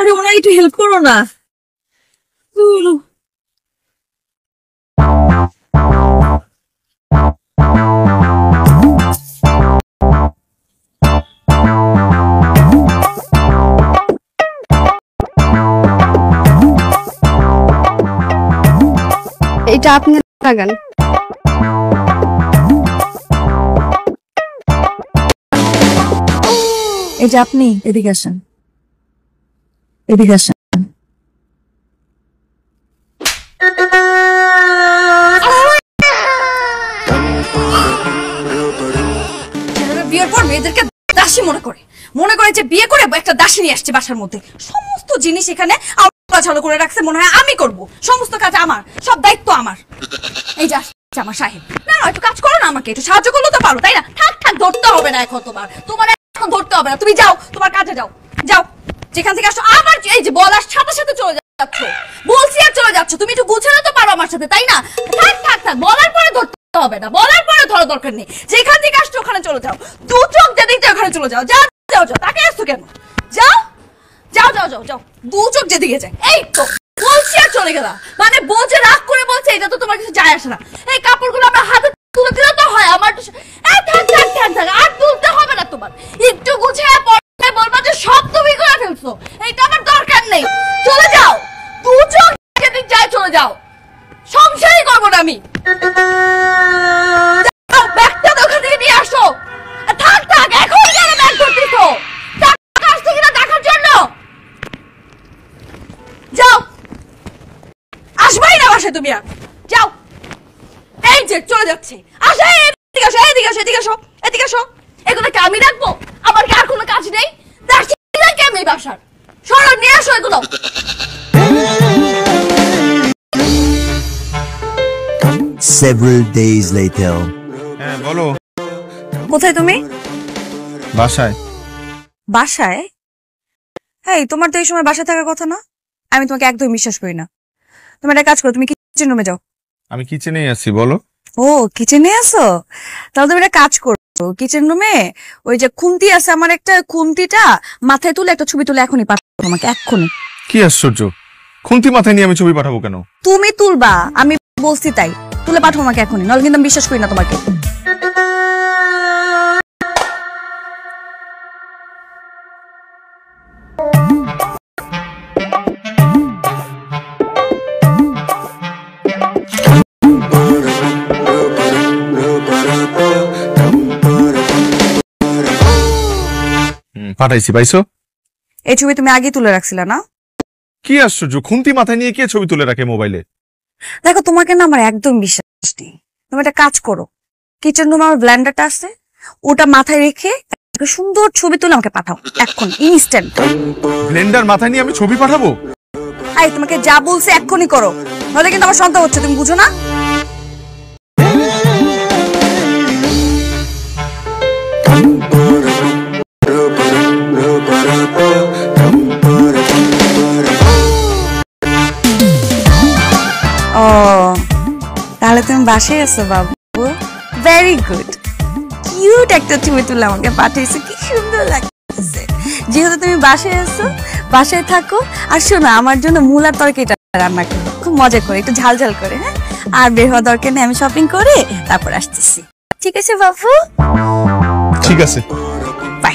আরে ওনার একটু হেল্প করো না। এটা আপনি লাগান। এই যে আপনি এদিকে আসেন, এদিকে আসেন। বিয়ের পর মেয়েদেরকে দাসী মনে করে যে বিয়ে করে একটা দাসী নিয়ে আসছে বাসার মধ্যে। সমস্ত জিনিস এখানে চালু করে রাখছে, মনে হয় আমি করব, সমস্ত কাজ আমার, সব দায়িত্ব আমার। এই যে আমার সাহেব, না একটু কাজ করো না, আমাকে একটু সাহায্য করলে তো পারো, তাই না? থাক থাক, ধরতে হবে না এখন, তোমার এখন ধরতে হবে না, তুমি যাও তোমার কাজে যাও, যাও যেখান থেকে আসো। আবার এই যে বলার সাথে সাথে চলে যাচ্ছ, বলছি আর চলে যাচ্ছ, তুমি একটু গুছানো তো পারো আমার সাথে, তাই না? থাক থাক থাক, বলার পরে ধরতে হবে না, বলার পরে ধরার দরকার নেই, যেখান থেকে আসছো ওখানে চলে যাও, দু চোখ যেদিকে ওখানে চলে যাও, যাও যাও যাও, তাকে আসছো কেন? যাও যাও যাও যাও যাও, দু চোখ যেদিকে যায়। এই তো বলছি আর চলে গেলাম, মানে বলছে রাগ করে বলছে, এটা তো তোমার কিছু যায় আসে না। এই কাপড়গুলো আমার হাতে তুলে দিলে তো হয়, আমার থাক থাক থাক থাক, আর তুলতে হবে না তোমার, একটু গুছিয়ে পড়ে বলবা যে সব তুমি করে ফেলছো, এইটা আমার দরকার নেই, চলে যাও, দু চোখ যেদিক যায় চলে যাও, সংসারই করবো না আমি। ব্যাগটা তো ওখান থেকে নিয়ে আসো। থাক থাক, এখন কেন ব্যাগ ধরতেছো? টাকা আসছে কিনা দেখার জন্য। যাও, আসবাই না বাসায় তুমি আর, যাও। এই যে চলে যাচ্ছে, আসো, এদিকে আসো, এদিকে আসো, এদিকে আসো, এদিকে আসো। এগুলো কি আমি রাখবো? আমার কি আর কোনো কাজ নেই? কি আমি বাসার, সরো নিয়ে আসো এগুলো। Several days later. হ্যাঁ বলো। কোথায় তুমি? বাসায়। বাসায়? এই তোমার তো এই সময় বাসায় থাকার কথা না, আমি তোমাকে একদম বিশ্বাস করি না। তুমি একটা কাজ করো, তুমি কিচেন রুমে যাও। আমি কিচেনেই আছি, বলো। ও কিচেনে আছো, তাহলে তুমি একটা কাজ করো, কিচেন রুমে ওই যে খুন্তি আছে, আমার একটা খুন্তিটা মাথায় তুলে একটা ছবি তুলে এখনই পাঠাবো তোমাকে, এক্ষুনি। কি আশ্চর্য, খুন্তি মাথায় নিয়ে আমি ছবি পাঠাবো কেন? তুমি তুলবা, আমি বলছি তাই, তুলে পাঠাবো আমাকে এখনই, নাহলে কিন্তু আমি বিশ্বাস করি না তোমাকে। পাঠাইছি, পাইছো? এই ছবি তুমি আগে তুলে রাখছিলে না? কি আশ্চর্য, খুন্তি মাথায় নিয়ে কে ছবি তুলে রাখে মোবাইলে? দেখো তোমাকে না আমার একদম বিশ্বাস নেই, তুমি একটা কাজ করো, কিচেন রুমে আমার ব্লেন্ডারটা আছে, ওটা মাথায় রেখে একটা সুন্দর ছবি তুলে আমাকে পাঠাও এখন, ইনস্ট্যান্ট। ব্লেন্ডার মাথায় নিয়ে আমি ছবি পাঠাবো? আই তোমাকে যা বলছে এক্ষুনি করো, নাহলে কিন্তু আমার সন্দেহ হচ্ছে, তুমি বুঝো না? ও তাহলে তুমি বাসায় আছো বাবু, ভেরি গুড, কিউট একটা ছবি তুলে আমাকে পাঠিয়েছো, কি সুন্দর লাগতেছে। যেহেতু তুমি বাসায় আছো, বাসায় থাকো, আর শোনো আমার জন্য মূলার তরকারিটা রান্না করো, খুব মজা করে, একটু ঝাল ঝাল করে, হ্যাঁ? আর বের হওয়া দরকার নেই, আমি শপিং করে তারপর আসতেছি, ঠিক আছে বাবু? ঠিক আছে, বাই।